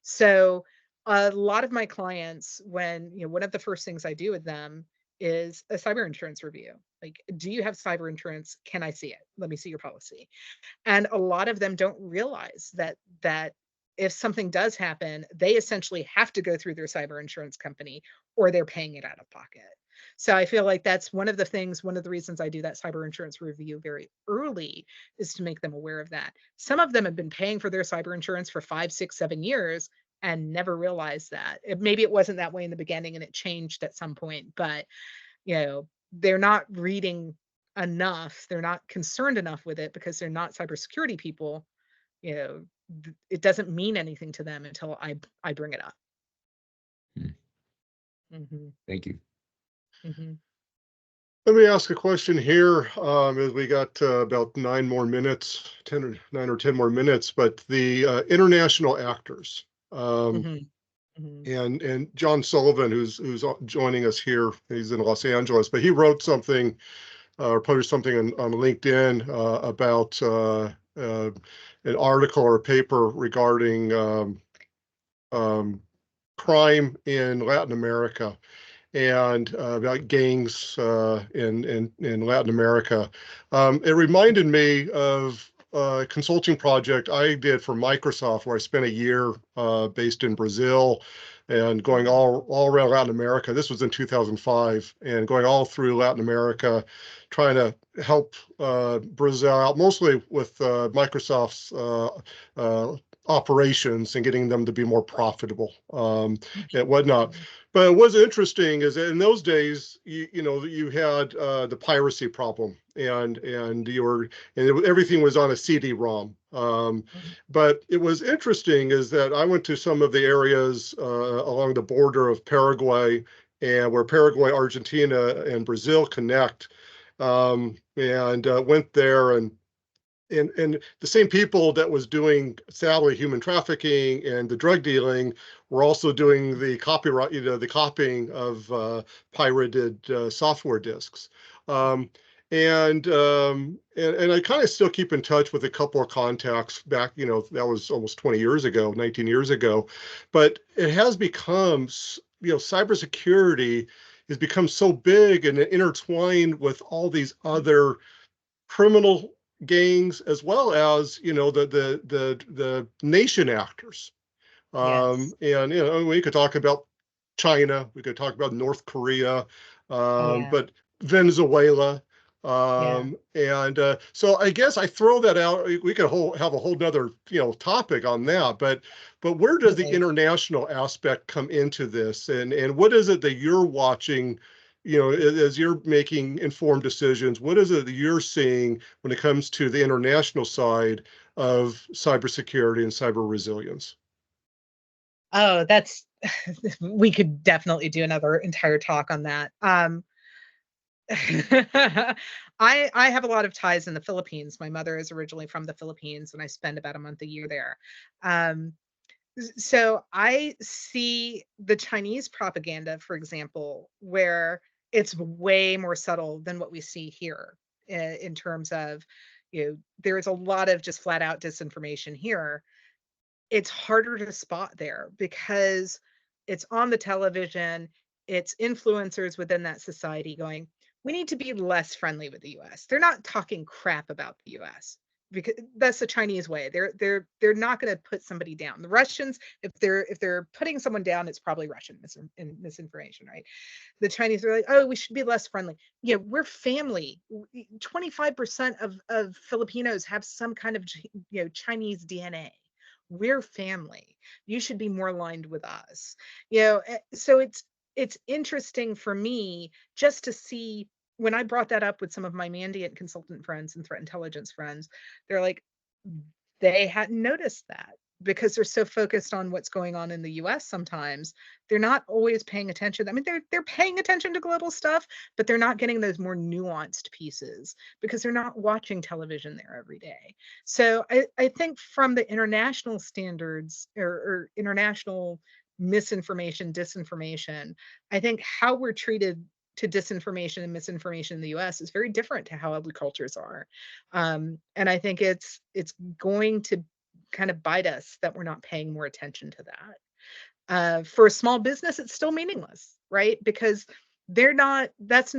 So a lot of my clients, when, one of the first things I do with them is a cyber insurance review. Like, do you have cyber insurance? Can I see it? Let me see your policy. And a lot of them don't realize that if something does happen, they essentially have to go through their cyber insurance company or they're paying it out of pocket. So I feel like that's one of the reasons I do that cyber insurance review very early, is to make them aware of that. Some of them have been paying for their cyber insurance for 5, 6, 7 years and never realized that. Maybe it wasn't that way in the beginning and it changed at some point, but they're not reading enough. They're not concerned enough with it because they're not cybersecurity people. It doesn't mean anything to them until I bring it up.
Mm-hmm.
Thank you.
Mm-hmm.
Let me ask a question here, as we got about 9 or 10 more minutes, but the international actors, and John Sullivan, who's joining us here, he's in Los Angeles, but he wrote something or posted something on LinkedIn about an article or a paper regarding crime in Latin America and about gangs in Latin America. It reminded me of a consulting project I did for Microsoft, where I spent a year based in Brazil and going all around Latin America. This was in 2005, and going all through Latin America, trying to help Brazil out, mostly with Microsoft's operations and getting them to be more profitable and whatnot. But what's interesting is that in those days, you had the piracy problem, and everything was on a CD-ROM. But it was interesting is that I went to some of the areas along the border of Paraguay, and where Paraguay, Argentina, and Brazil connect, and went there, and the same people that was doing, sadly, human trafficking and the drug dealing were also doing the copyright, the copying of pirated software disks. And I kind of still keep in touch with a couple of contacts back, that was almost 20 years ago, 19 years ago. But it has become, cybersecurity has become so big and intertwined with all these other criminal gangs, as well as the nation actors.
Yes.
And we could talk about China, we could talk about North Korea, but Venezuela, So I guess I throw that out. We could have a whole nother, topic on that, but where does the international aspect come into this, and what is it that you're watching, as you're making informed decisions? What is it that you're seeing when it comes to the international side of cybersecurity and cyber resilience?
Oh, we could definitely do another entire talk on that. I have a lot of ties in the Philippines. My mother is originally from the Philippines, and I spend about a month a year there. So I see the Chinese propaganda, for example, where it's way more subtle than what we see here in terms of, there's a lot of just flat out disinformation here. It's harder to spot there because it's on the television, it's influencers within that society going, we need to be less friendly with the US. They're not talking crap about the US because that's the Chinese way. They're not going to put somebody down. The Russians, if they're putting someone down, it's probably Russian misinformation, right? The Chinese are like, oh, we should be less friendly. Yeah, we're family. 25% of Filipinos have some kind of Chinese DNA. We're family. You should be more aligned with us. So it's interesting for me just to see when I brought that up with some of my Mandiant consultant friends and threat intelligence friends, they're like, they hadn't noticed that because they're so focused on what's going on in the US sometimes. They're not always paying attention. I mean, they're paying attention to global stuff, but they're not getting those more nuanced pieces because they're not watching television there every day. So I think from the international standards or international misinformation, disinformation, I think how we're treated to disinformation and misinformation in the US is very different to how other cultures are. And I think it's going to kind of bite us that we're not paying more attention to that. For a small business, it's still meaningless, right? Because that's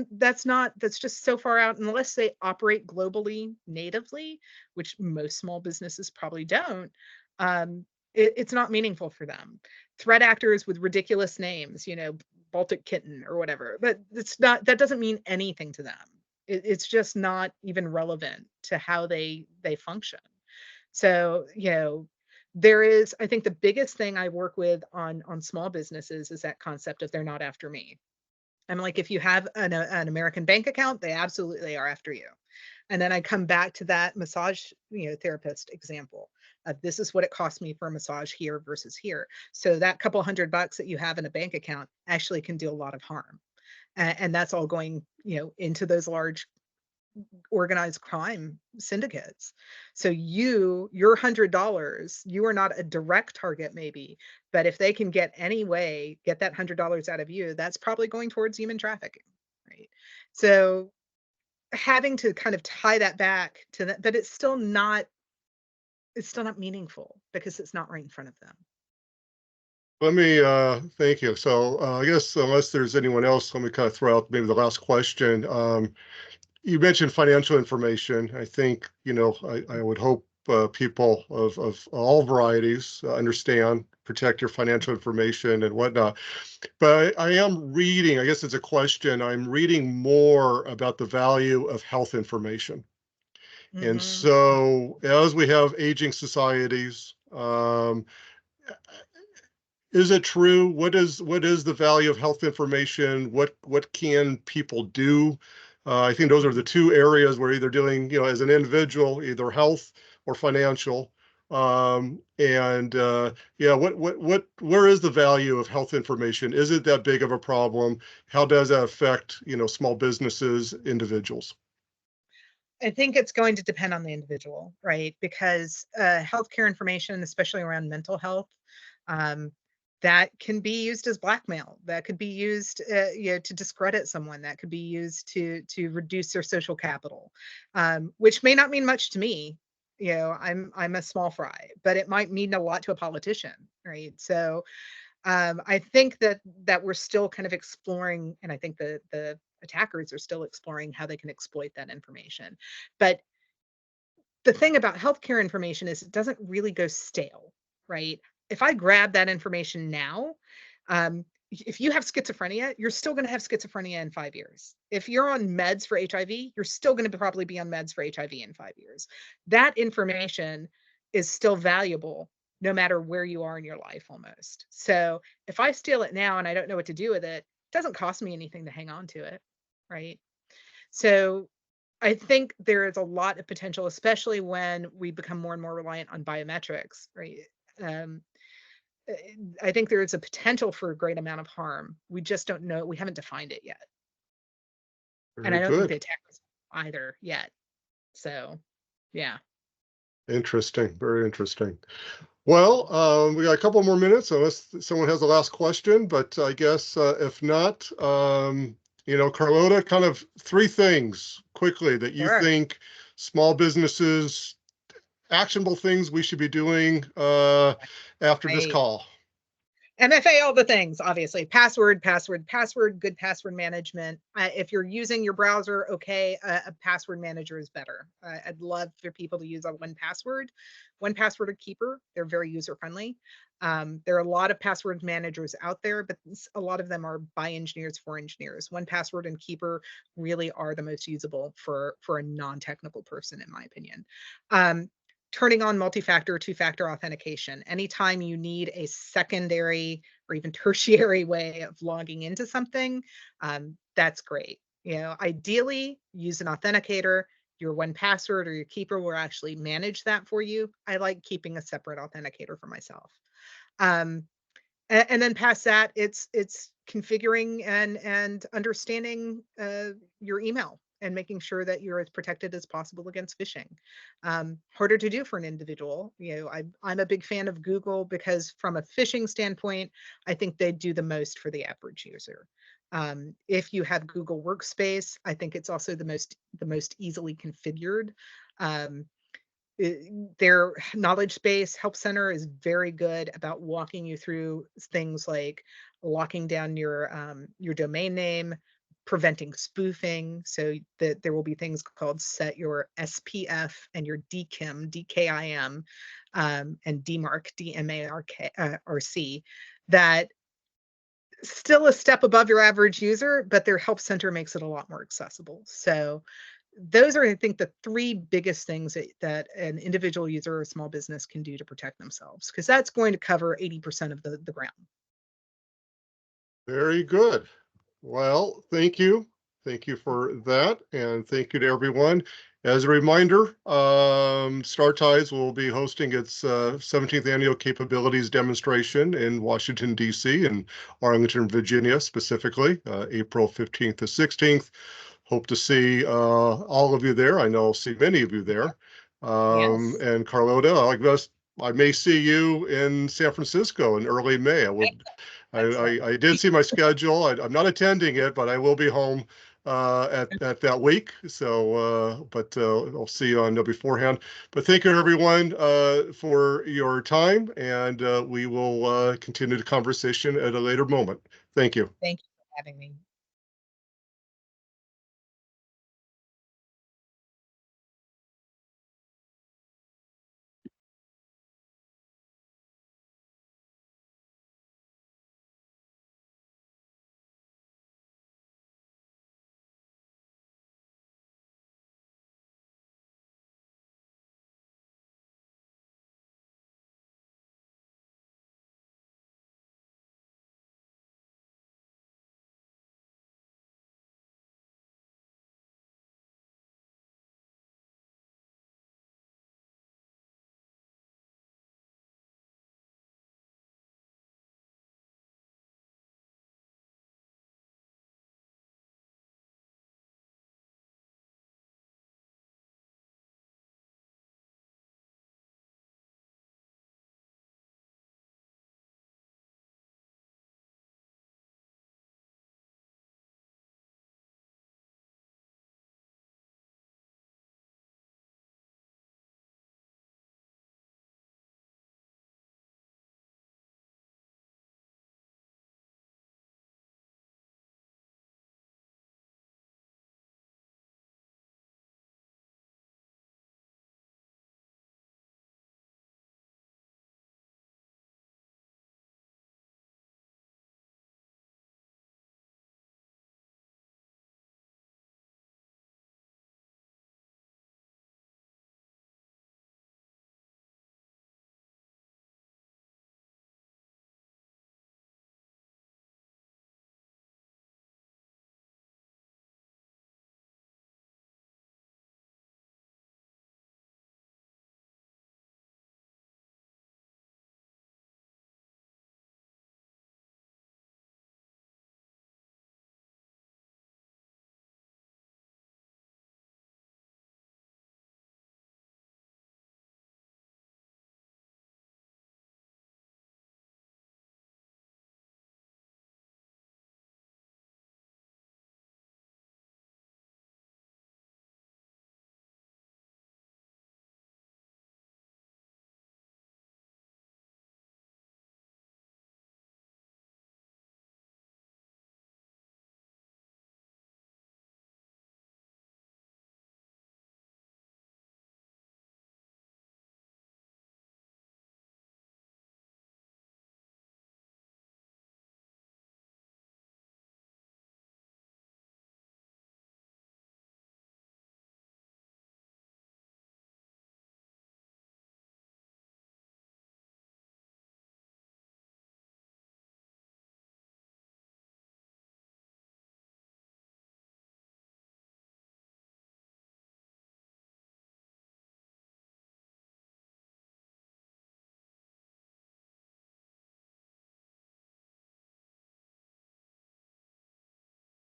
just so far out unless they operate globally natively, which most small businesses probably don't. It's not meaningful for them. Threat actors with ridiculous names, Baltic Kitten or whatever, but that doesn't mean anything to them. It's just not even relevant to how they function. So, I think the biggest thing I work with on small businesses is that concept of they're not after me. I'm like, if you have an American bank account, they absolutely are after you. And then I come back to that massage, therapist example of this is what it costs me for a massage here versus here. So that couple $100 that you have in a bank account actually can do a lot of harm. And that's all going, into those large organized crime syndicates. So your $100, you are not a direct target maybe, but if they can get that $100 out of you, that's probably going towards human trafficking, right? So having to kind of tie that back to that, but it's still not meaningful because it's not right in front of them.
Let me thank you. So I guess unless there's anyone else, let me kind of throw out maybe the last question. You mentioned financial information. I think, I would hope people of all varieties understand, protect your financial information and whatnot. But I am reading, I guess it's a question, I'm reading more about the value of health information.
Mm-hmm.
And so as we have aging societies, is it true? What is the value of health information? What can people do? I think those are the two areas where either dealing, as an individual, either health or financial. Where is the value of health information? Is it that big of a problem? How does that affect, small businesses, individuals?
I think it's going to depend on the individual, right? Because healthcare information, especially around mental health, that can be used as blackmail. That could be used, to discredit someone. That could be used to reduce their social capital, which may not mean much to me. I'm a small fry, but it might mean a lot to a politician, right? So I think that we're still kind of exploring, and I think the attackers are still exploring how they can exploit that information. But the thing about healthcare information is it doesn't really go stale, right? If I grab that information now, if you have schizophrenia, you're still going to have schizophrenia in 5 years. If you're on meds for HIV, you're still going to probably be on meds for HIV in 5 years. That information is still valuable no matter where you are in your life almost. So if I steal it now and I don't know what to do with it, it doesn't cost me anything to hang on to it, right? So I think there is a lot of potential, especially when we become more and more reliant on biometrics, right? I think there is a potential for a great amount of harm. We just don't know. We haven't defined it yet. And I
Very
don't think the
good.
attackers either yet. So, yeah.
Interesting. Very interesting. Well, we got a couple more minutes unless someone has a last question, but I guess if not, Carlota, kind of 3 things quickly that you
Sure.
think small businesses, actionable things we should be doing after this
Right.
call.
MFA, all the things, obviously. Password, good password management. If you're using your browser, okay, a password manager is better. I'd love for people to use a 1Password. 1Password or Keeper, they're very user-friendly. There are a lot of password managers out there, but a lot of them are by engineers for engineers. 1Password and Keeper really are the most usable for a non-technical person, in my opinion. Turning on multi-factor, 2-factor authentication. Anytime you need a secondary or even tertiary way of logging into something, that's great. Ideally, use an authenticator. Your 1Password or your Keeper will actually manage that for you. I like keeping a separate authenticator for myself. And then past that, it's configuring and understanding your email and making sure that you're as protected as possible against phishing. Harder to do for an individual. I'm a big fan of Google because from a phishing standpoint, I think they do the most for the average user. If you have Google Workspace, I think it's also the most easily configured. Their knowledge base help center is very good about walking you through things like locking down your domain name, preventing spoofing, so that there will be things called set your SPF and your DKIM, DKIM, and DMARC, DMARC, that still a step above your average user, but their help center makes it a lot more accessible. So those are, I think, the 3 biggest things that an individual user or a small business can do to protect themselves, because that's going to cover 80% of the ground.
Very good. Well, thank you. Thank you for that. And thank you to everyone. As a reminder, STAR TIDES will be hosting its 17th annual capabilities demonstration in Washington, D.C. and Arlington, Virginia, specifically, April 15th to 16th. Hope to see all of you there. I know I'll see many of you there.
Yes.
And Carlota, I may see you in San Francisco in early May. I did see my schedule. I'm not attending it, but I will be home at that week. So, but I'll see you on beforehand. But thank you, everyone, for your time, and we will continue the conversation at a later moment. Thank you.
Thank you for having me.